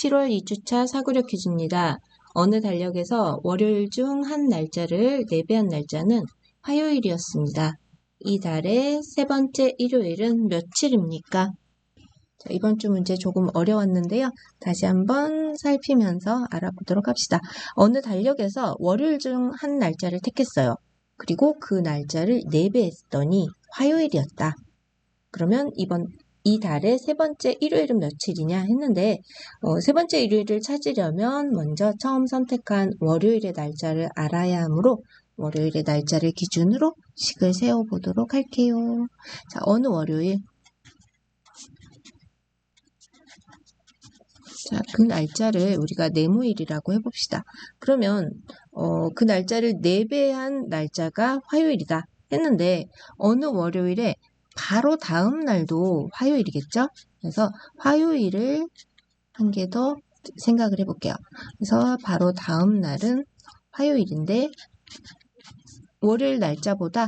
7월 2주차 사고력 퀴즈입니다. 어느 달력에서 월요일 중 한 날짜를 내배한 날짜는 화요일이었습니다. 이 달의 세 번째 일요일은 며칠입니까? 자, 이번 주 문제 조금 어려웠는데요. 다시 한번 살피면서 알아보도록 합시다. 어느 달력에서 월요일 중 한 날짜를 택했어요. 그리고 그 날짜를 내배했더니 화요일이었다. 그러면 이 달의 세 번째 일요일은 며칠이냐 했는데 세 번째 일요일을 찾으려면 먼저 처음 선택한 월요일의 날짜를 알아야 하므로 월요일의 날짜를 기준으로 식을 세워보도록 할게요. 자, 어느 월요일? 자, 그 날짜를 우리가 네모일이라고 해봅시다. 그러면 그 날짜를 내배한 날짜가 화요일이다 했는데 어느 월요일에 바로 다음 날도 화요일이겠죠? 그래서 화요일을 한 개 더 생각을 해볼게요. 그래서 바로 다음 날은 화요일인데 월요일 날짜보다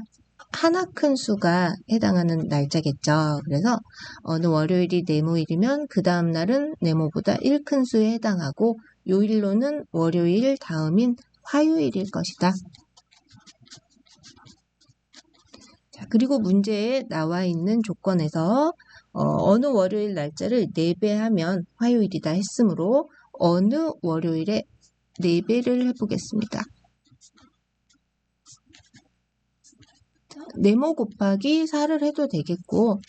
하나 큰 수가 해당하는 날짜겠죠. 그래서 어느 월요일이 네모일이면 그 다음 날은 네모보다 1 큰 수에 해당하고 요일로는 월요일 다음인 화요일일 것이다. 자, 그리고 문제에 나와 있는 조건에서 어느 월요일 날짜를 내배하면 화요일이다 했으므로 어느 월요일에 내배를 해보겠습니다. 네모 곱하기 4를 해도 되겠고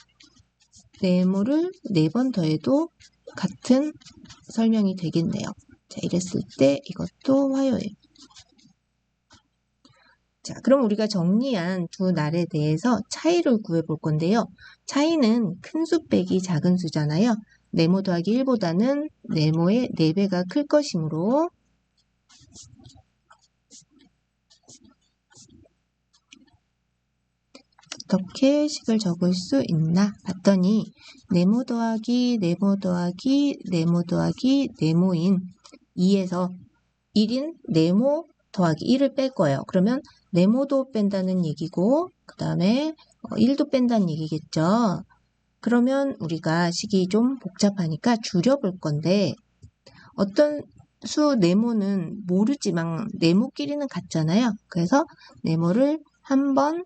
네모를 4번 더해도 같은 설명이 되겠네요. 자, 이랬을 때 이것도 화요일. 자, 그럼 우리가 정리한 두 날에 대해서 차이를 구해볼 건데요. 차이는 큰 수 빼기 작은 수잖아요. 네모 더하기 1보다는 네모의 4배가 클 것이므로 어떻게 식을 적을 수 있나 봤더니 네모 더하기 네모 더하기 네모 더하기 네모인 2에서 1인 네모 더하기 1을 뺄 거예요. 그러면 네모도 뺀다는 얘기고 그 다음에 1도 뺀다는 얘기겠죠. 그러면 우리가 식이 좀 복잡하니까 줄여볼 건데 어떤 수 네모는 모르지만 네모끼리는 같잖아요. 그래서 네모를 한 번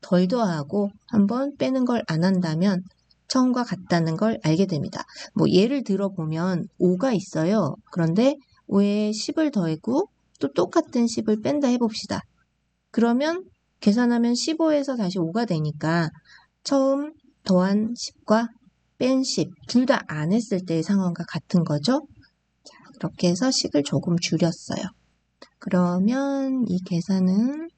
덜 더하고 한 번 빼는 걸 안 한다면 처음과 같다는 걸 알게 됩니다. 뭐 예를 들어보면 5가 있어요. 그런데 5에 10을 더하고 또 똑같은 10을 뺀다 해봅시다. 그러면 계산하면 15에서 다시 5가 되니까 처음 더한 10과 뺀 10, 둘 다 안 했을 때의 상황과 같은 거죠. 자, 그렇게 해서 식을 조금 줄였어요. 그러면 이 계산은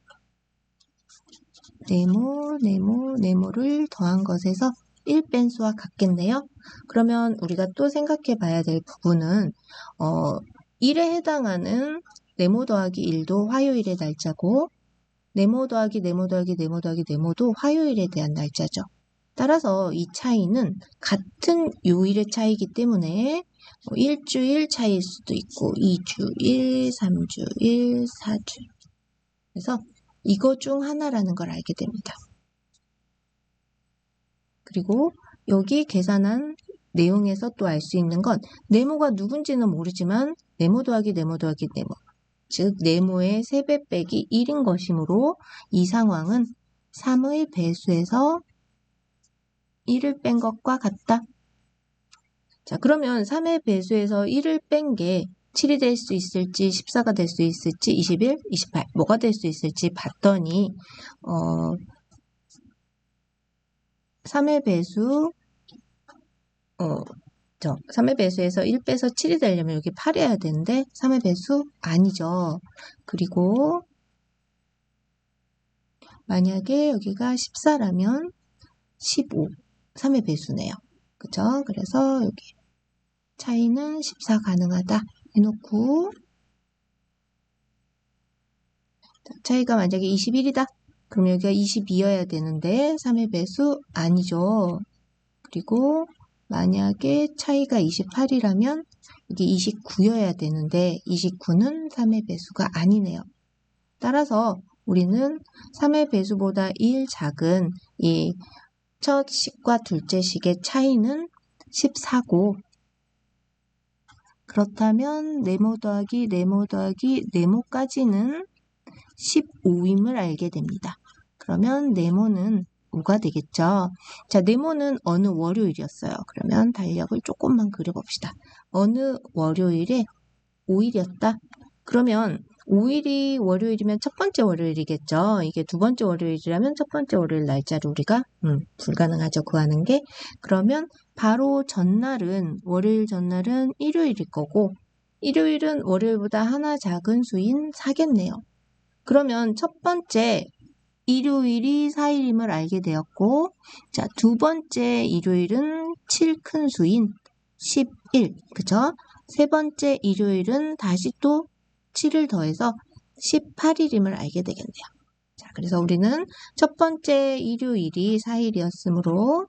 네모를 더한 것에서 1 뺀 수와 같겠네요. 그러면 우리가 또 생각해 봐야 될 부분은 1에 해당하는 네모 더하기 1도 화요일의 날짜고 네모 더하기 네모 더하기 네모 더하기 네모도 화요일에 대한 날짜죠. 따라서 이 차이는 같은 요일의 차이이기 때문에 일주일 차이일 수도 있고 2주일, 3주일, 4주. 그래서 이거 중 하나라는 걸 알게 됩니다. 그리고 여기 계산한 내용에서 또 알 수 있는 건 네모가 누군지는 모르지만 네모 더하기 네모 더하기 네모, 즉 네모의 3배 빼기 1인 것이므로 이 상황은 3의 배수에서 1을 뺀 것과 같다. 자, 그러면 3의 배수에서 1을 뺀 게 7이 될 수 있을지 14가 될 수 있을지 21, 28 뭐가 될 수 있을지 봤더니 3의 배수 3의 배수에서 1 빼서 7이 되려면 여기 8이어야 되는데 3의 배수 아니죠. 그리고 만약에 여기가 14라면 15, 3의 배수네요. 그죠? 그래서 여기 차이는 14 가능하다 해놓고 차이가 만약에 21이다. 그럼 여기가 22여야 되는데 3의 배수 아니죠. 그리고 만약에 차이가 28이라면 이게 29여야 되는데 29는 3의 배수가 아니네요. 따라서 우리는 3의 배수보다 1 작은 이 첫 식과 둘째 식의 차이는 14고 그렇다면 네모 더하기 네모 더하기 네모까지는 15임을 알게 됩니다. 그러면 네모는 5가 되겠죠. 자, 네모는 어느 월요일이었어요. 그러면 달력을 조금만 그려봅시다. 어느 월요일에 5일이었다. 그러면 5일이 월요일이면 첫 번째 월요일이겠죠. 이게 두 번째 월요일이라면 첫 번째 월요일 날짜를 우리가 불가능하죠. 구하는 게. 그러면 바로 전날은 월요일 전날은 일요일일 거고 일요일은 월요일보다 하나 작은 수인 4겠네요. 그러면 첫 번째 일요일이 4일임을 알게 되었고, 자, 두 번째 일요일은 7 큰 수인 11, 그쵸? 세 번째 일요일은 다시 또 7을 더해서 18일임을 알게 되겠네요. 자, 그래서 우리는 첫 번째 일요일이 4일이었으므로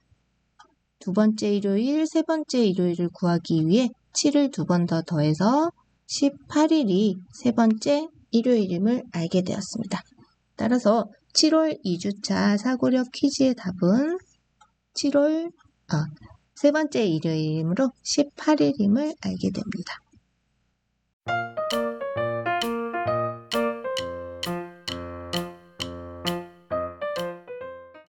두 번째 일요일, 세 번째 일요일을 구하기 위해 7을 두 번 더 더해서 18일이 세 번째 일요일임을 알게 되었습니다. 따라서 7월 2주차 사고력 퀴즈의 답은 세 번째 일요일이므로 18일임을 알게 됩니다.